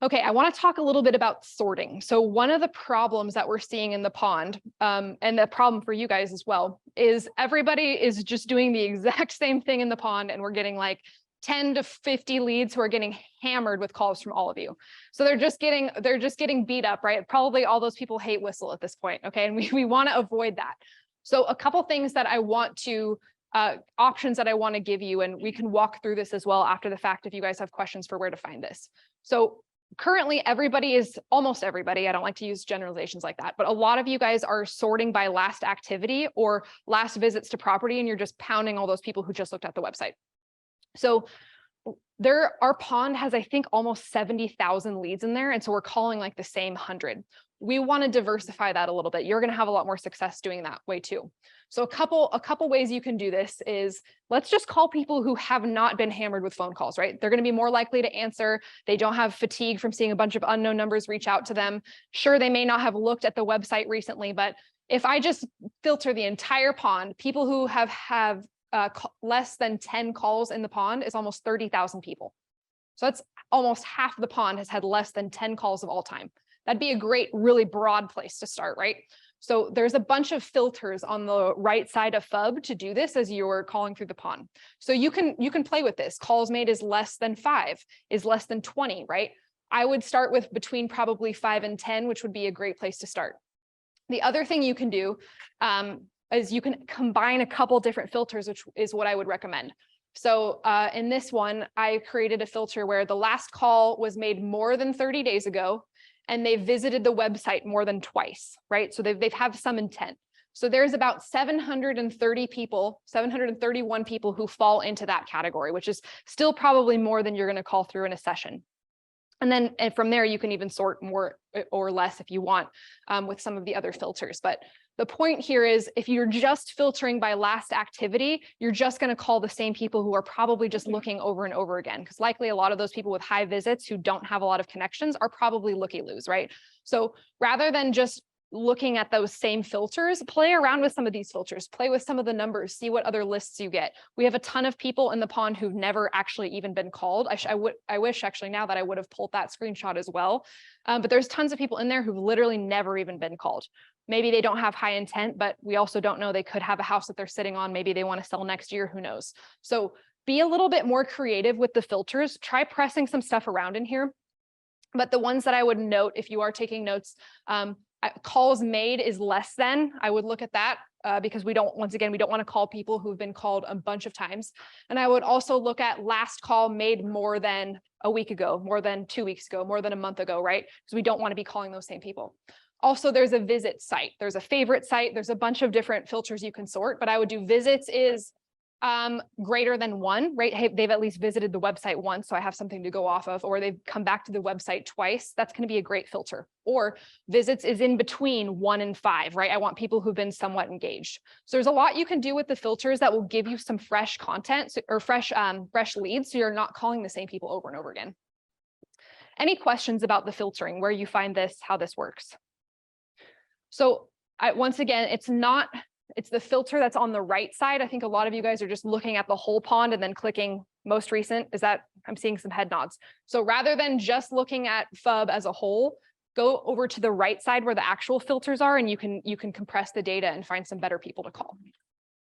Okay, I want to talk a little bit about sorting. So one of the problems that we're seeing in the pond, and the problem for you guys as well, is everybody is just doing the exact same thing in the pond, and we're getting like 10 to 50 leads who are getting hammered with calls from all of you. So they're just getting beat up, right? Probably all those people hate Whissel at this point, okay? And we want to avoid that. So a couple things that I want to options that I want to give you, and we can walk through this as well after the fact if you guys have questions for where to find this. So currently almost everybody, I don't like to use generalizations like that, but a lot of you guys are sorting by last activity or last visits to property, and you're just pounding all those people who just looked at the website. So our pond has, I think, almost 70,000 leads in there. And so we're calling like the same 100. We want to diversify that a little bit. You're going to have a lot more success doing that way too. So a couple ways you can do this is, let's just call people who have not been hammered with phone calls, right? They're going to be more likely to answer. They don't have fatigue from seeing a bunch of unknown numbers reach out to them. Sure, they may not have looked at the website recently, but if I just filter the entire pond, people who have less than 10 calls in the pond is almost 30,000 people. So that's almost half the pond has had less than 10 calls of all time. That'd be a great, really broad place to start, right? So there's a bunch of filters on the right side of FUB to do this as you're calling through the pond. So you can play with this. Calls made is less than 5, is less than 20, right? I would start with between probably 5 and 10, which would be a great place to start. The other thing you can do is you can combine a couple different filters, which is what I would recommend. So in this one, I created a filter where the last call was made more than 30 days ago, and they visited the website more than twice, right? So they've have some intent. So there's about 731 people who fall into that category, which is still probably more than you're going to call through in a session. And from there, you can even sort more or less if you want with some of the other filters. But the point here is, if you're just filtering by last activity, you're just going to call the same people who are probably just looking over and over again, because likely a lot of those people with high visits who don't have a lot of connections are probably looky-loos, right? So rather than just looking at those same filters, play around with some of these filters, play with some of the numbers, see what other lists you get. We have a ton of people in the pond who've never actually even been called. I wish actually now that I would have pulled that screenshot as well. But there's tons of people in there who've literally never even been called. Maybe they don't have high intent, but we also don't know, they could have a house that they're sitting on. Maybe they want to sell next year, who knows? So be a little bit more creative with the filters. Try pressing some stuff around in here. But the ones that I would note, if you are taking notes, calls made is less than. I would look at that because we don't want to call people who've been called a bunch of times. And I would also look at last call made more than a week ago, more than 2 weeks ago, more than a month ago, right? Because we don't want to be calling those same people. Also, there's a visit site, there's a favorite site, there's a bunch of different filters you can sort, but I would do visits is greater than 1, right? Hey, they've at least visited the website once, so I have something to go off of, or they've come back to the website twice. That's going to be a great filter. Or visits is in between 1 and 5, right? I want people who've been somewhat engaged. So there's a lot you can do with the filters that will give you some fresh content or fresh leads, so you're not calling the same people over and over again. Any questions about the filtering, where you find this, how this works? So once again, it's the filter that's on the right side. I think a lot of you guys are just looking at the whole pond and then clicking most recent. I'm seeing some head nods. So rather than just looking at FUB as a whole, go over to the right side where the actual filters are, and you can compress the data and find some better people to call.